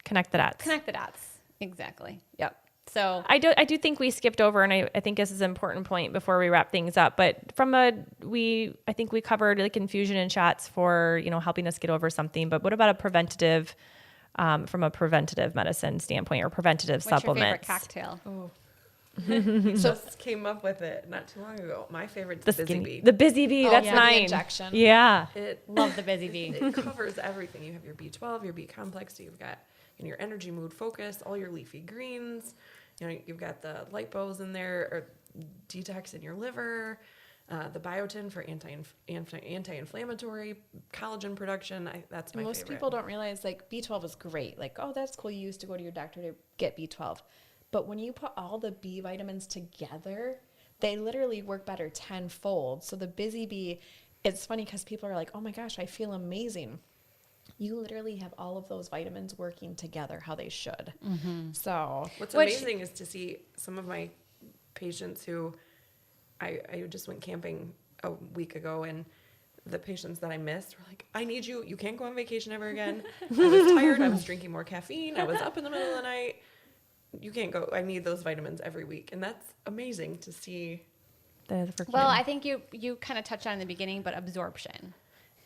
connect the dots.
connect the dots. Exactly. Yep. So
I do think we skipped over, and I think this is an important point before we wrap things up. But I think we covered like infusion and shots for, helping us get over something. But what about a preventative, from a preventative medicine standpoint, or preventative
what's your favorite
supplements?
cocktail?
Just came up with it not too long ago. My favorite's
The
Busy Bee.
The Busy Bee. That's
yeah, the
mine.
injection.
Yeah.
It
Love the Busy Bee.
it covers everything. You have your B12, your B complex. You've got your energy, mood, focus, all your leafy greens. You've got the lipos in there, or detox in your liver, the biotin for anti-inflammatory, collagen production. That's my
Most
favorite.
people don't realize like B12 is great. Like, oh, that's cool. You used to go to your doctor to get B12. But when you put all the B vitamins together, they literally work better tenfold. So the Busy Bee, it's funny because people are like, oh my gosh, I feel amazing. You literally have all of those vitamins working together how they should. So
What's
Which-
amazing is to see some of my patients who I just went camping a week ago, and the patients that I missed were like, I need you. You can't go on vacation ever again. I was tired. I was drinking more caffeine. I was up in the middle of the night. You can't go. I need those vitamins every week. And that's amazing to see.
Well, I think you kind of touched on in the beginning, but absorption.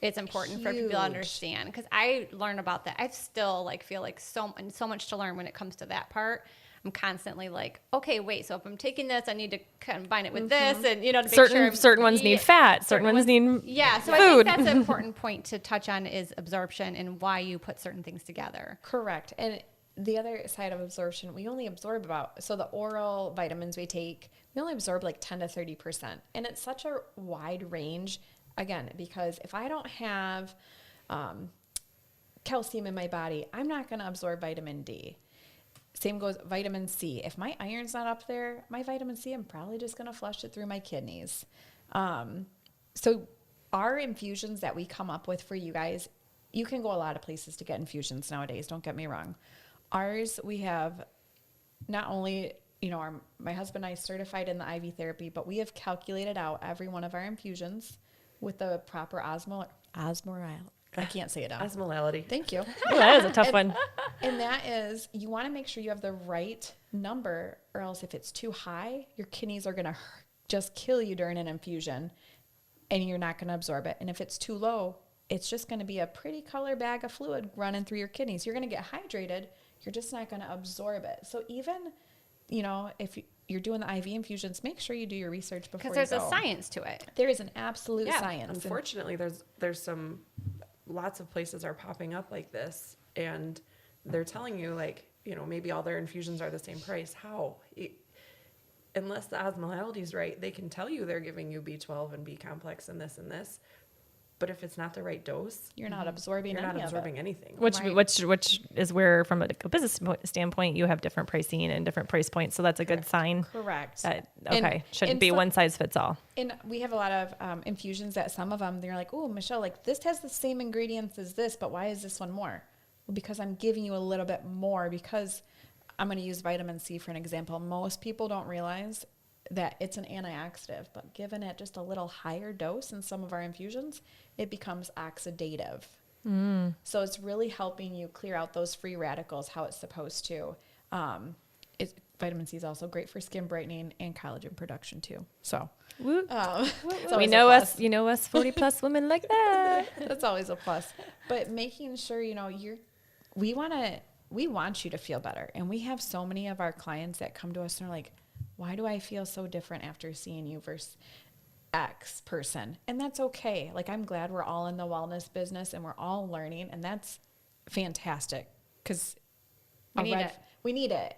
It's important for people to
Huge.
understand, because I learned about that. I still feel like so much to learn when it comes to that part. I'm constantly like, okay, wait. So if I'm taking this, I need to combine it with this, and to make sure
certain ones need fat, certain ones need
Yeah, so
food.
I think that's an important point to touch on is absorption and why you put certain things together.
correct. And the other side of absorption, we only absorb so the oral vitamins we take, we only absorb like 10 to 30%. And it's such a wide range, again, because if I don't have calcium in my body, I'm not going to absorb vitamin D. Same goes vitamin C. If my iron's not up there, my vitamin C, I'm probably just going to flush it through my kidneys. So our infusions that we come up with for you guys, you can go a lot of places to get infusions nowadays. Don't get me wrong. Ours, we have not only, my husband and I certified in the IV therapy, but we have calculated out every one of our infusions with the proper I can't say it out.
Osmolality.
Thank you.
Ooh, that is a tough one.
And that is, you want to make sure you have the right number, or else if it's too high, your kidneys are going to just kill you during an infusion, and you're not going to absorb it. And if it's too low, it's just going to be a pretty color bag of fluid running through your kidneys. You're going to get hydrated. You're just not going to absorb it. So even, if you're doing the IV infusions, make sure you do your research before you go.
Because there's a science to it.
There is an absolute
Yeah.
science. And
Unfortunately, there's some lots of places are popping up like this, and they're telling you maybe all their infusions are the same price. How? Unless the osmolality is right, they can tell you they're giving you B12 and B complex and this and this, but if it's not the right dose,
you're not absorbing
you're not
any of it.
absorbing anything.
Which is where, from a business standpoint, you have different pricing and different price points. So that's a good sign.
Correct.
That
And-
shouldn't
and
be
some-
one size fits all.
And we have a lot of infusions that some of them, they're like, oh, Michelle, this has the same ingredients as this, but why is this one more? Well, because I'm giving you a little bit more, because I'm going to use vitamin C for an example. Most people don't realize that it's an antioxidant, but given it just a little higher dose in some of our infusions, it becomes oxidative. So it's really helping you clear out those free radicals how it's supposed to. Vitamin C is also great for skin brightening and collagen production too. So
Woo.
it's
We
always a
know
plus.
us, 40+ women like that.
That's always a plus. But making sure, we want you to feel better. And we have so many of our clients that come to us and are like, why do I feel so different after seeing you versus X person? And that's okay. I'm glad we're all in the wellness business and we're all learning, and that's fantastic, because
We need it.
We need it.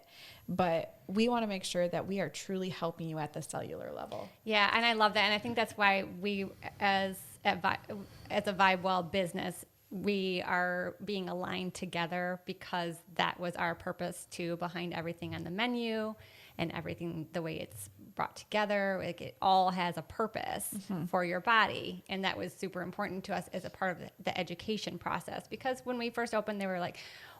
but we want to make sure that we are truly helping you at the cellular level.
Yeah, and I love that, and I think that's why we, as a VibeWell business, we are being aligned together, because that was our purpose too behind everything on the menu and everything, the way it's brought together. Like, it all has a purpose for your body, and that was super important to us as a part of the education process. Because when we first opened, they were like,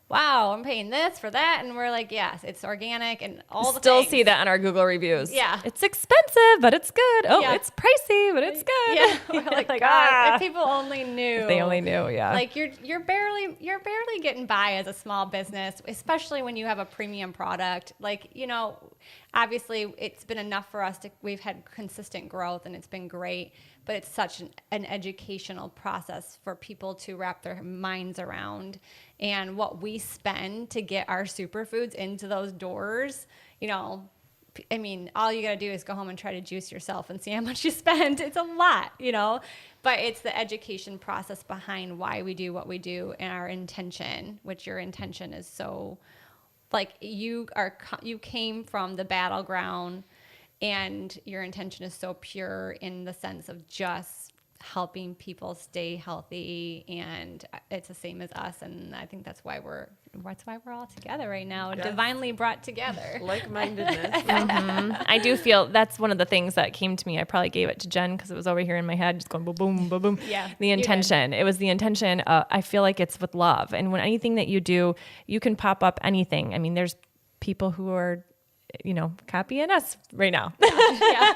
wow, I'm paying this for that. And we're like, yes, it's organic and all the
Still
things.
see that on our Google reviews.
Yeah.
It's expensive, but it's good. Oh,
Yeah.
it's pricey, but it's good.
Yeah, we're like, God,
ah.
if people only knew.
If they only knew, yeah.
Like, you're barely getting by as a small business, especially when you have a premium product. Like, you know, obviously it's been enough for us we've had consistent growth, and it's been great, but it's such an educational process for people to wrap their minds around. And what we spend to get our superfoods into those doors, you know, I mean, all you got to do is go home and try to juice yourself and see how much you spend. It's a lot, you know, but it's the education process behind why we do what we do, and our intention, which your intention is so, like, you came from the battleground, and your intention is so pure in the sense of just helping people stay healthy, and it's the same as us. And I think that's why we're all together right now,
Yes.
divinely brought together.
Like-mindedness.
I do feel that's one of the things that came to me. I probably gave it to Jen because it was over here in my head, just going boom, boom, boom, boom.
Yeah,
The
you did.
intention. It was the intention. I feel like it's with love. And when anything that you do, you can pop up anything. I mean, there's people who are, you know, copying us right now.
Yeah.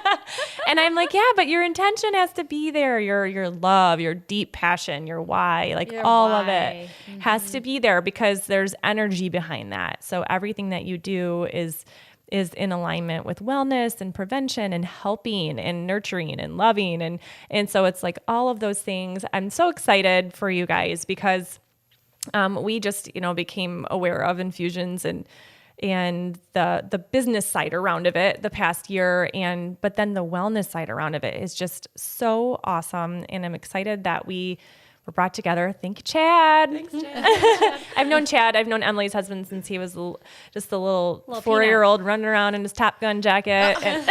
And I'm like, yeah, but your intention has to be there. Your love, your deep passion, your why, like
Your
all of
why.
it has to be there, because there's energy behind that. So everything that you do is in alignment with wellness and prevention and helping and nurturing and loving. And so it's like all of those things. I'm so excited for you guys, because we just, you know, became aware of infusions and the business side around of it the past year, but then the wellness side around of it is just so awesome. And I'm excited that we were brought together. Thank you, Chad.
Thanks, Jen.
I've known Chad. I've known Emily's husband since he was just a little
Little
4-year-old running around in his Top Gun jacket. And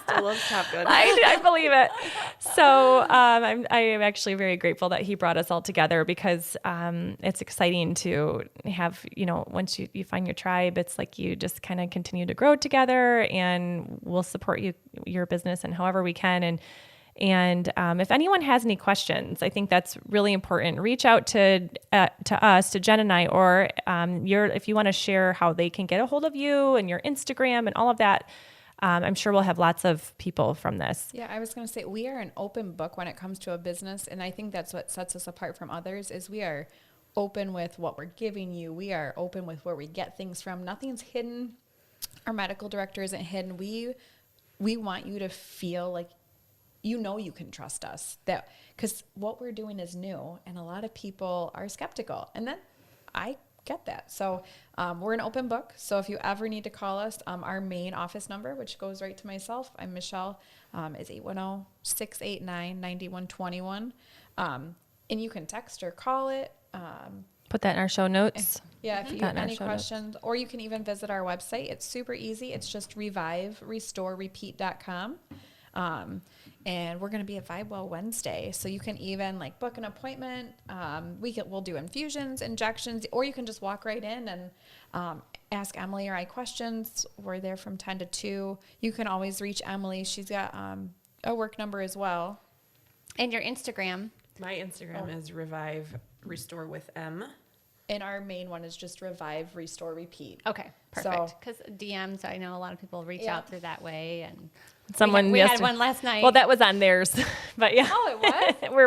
Still loves Top Gun.
I believe it. So I am actually very grateful that he brought us all together, because it's exciting to have, you know, once you find your tribe, it's like you just kind of continue to grow together, and we'll support your business in however we can. And if anyone has any questions, I think that's really important. Reach out to us, to Jen and I, or if you want to share how they can get a hold of you and your Instagram and all of that. I'm sure we'll have lots of people from this.
Yeah, I was going to say, we are an open book when it comes to a business. And I think that's what sets us apart from others, is we are open with what we're giving you. We are open with where we get things from. Nothing's hidden. Our medical director isn't hidden. We want you to feel like, you know, you can trust us, that because what we're doing is new, and a lot of people are skeptical, and then I get that. So we're an open book. So if you ever need to call us, our main office number, which goes right to myself, I'm Michelle, is 810-689-9121. And you can text or call it.
Put that in our show notes.
Yeah, if you
That
have
in our
any
show notes.
questions, or you can even visit our website. It's super easy. It's just reviverestorerepeat.com. And we're going to be at VibeWell Wednesday. So you can even like book an appointment. We'll do infusions, injections, or you can just walk right in and ask Emily or I questions. We're there from 10 to 2. You can always reach Emily. She's got a work number as well.
And your Instagram.
My Instagram is Revive Restore with M.
And our main one is just Revive, Restore, Repeat.
Okay,
So-
perfect. Because DMs, I know a lot of people reach
Yeah.
out through that way, and
Someone
we had
yesterday-
one last night.
Well, that was on theirs, but yeah.
Oh, it was?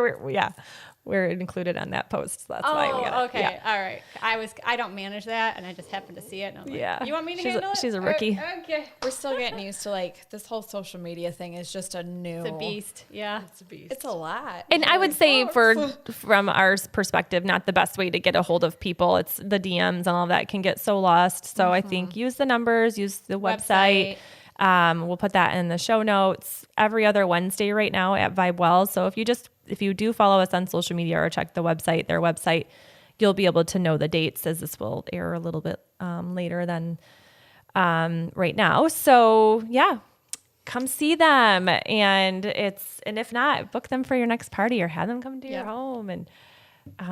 we're included on that post. So that's why we got it.
okay,
Yeah.
all right. I don't manage that, and I just happened to see it, and I was like,
Yeah.
you want me to
She's a-
handle it?
she's a rookie.
Okay,
We're still getting used to like this whole social media thing is just a new.
it's a beast. Yeah.
It's a beast.
It's a lot.
And I would say from our perspective, not the best way to get a hold of people. It's the DMs and all of that can get so lost. So I think use the numbers, use the website. We'll put that in the show notes every other Wednesday right now at VibeWell. So if you do follow us on social media or check their website, you'll be able to know the dates, as this will air a little bit later than right now. So yeah, come see them. And if not, book them for your next party or have them come to your home, and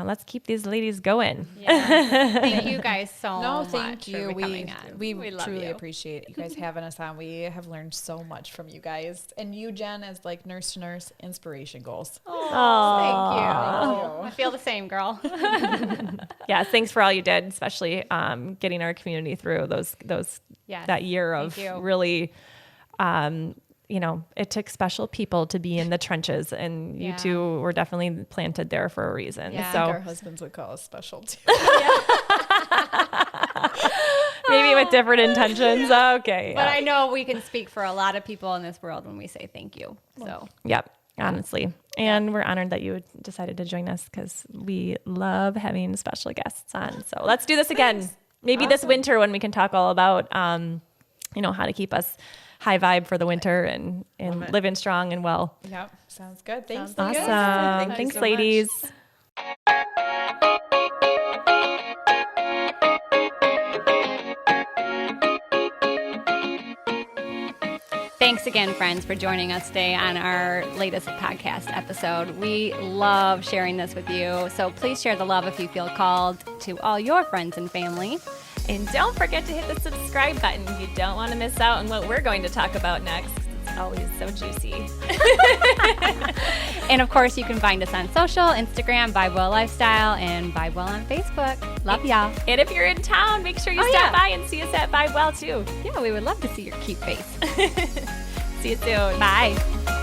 let's keep these ladies going.
Thank you guys so
No,
much.
thank you.
For coming on.
We
love
truly
you.
appreciate you guys having us on. We have learned so much from you guys. And you, Jen, as like nurse to nurse inspiration goals.
Thank you.
Thank
I feel the same, girl.
Yeah, thanks for all you did, especially getting our community through
Yes,
that year of
thank you.
really, it took special people to be in the trenches, and you
Yeah.
two were definitely planted there for a reason.
Yeah.
I think our
So
husbands would call us special too.
maybe with different intentions. Okay.
But
Yeah.
I know we can speak for a lot of people in this world when we say thank you. So
Yep. Honestly. And we're honored that you decided to join us, because we love having special guests on. So let's do this again. Maybe this winter, when we can talk all about, how to keep us high vibe for the winter and living strong and well.
Yep. Sounds good. Thanks.
Sounds good.
Awesome.
Thank you
Thanks,
so much.
ladies.
thanks again, friends, for joining us today on our latest podcast episode. We love sharing this with you. So please share the love if you feel called to all your friends and family.
And don't forget to hit the subscribe button. You don't want to miss out on what we're going to talk about next. It's always so juicy.
And of course, you can find us on social, Instagram, Vibe Well Lifestyle, and Vibe Well on Facebook. Love y'all.
And if you're in town, make sure you stop by and see us at Vibe Well too.
Yeah, we would love to see your cute face.
See you soon.
Bye.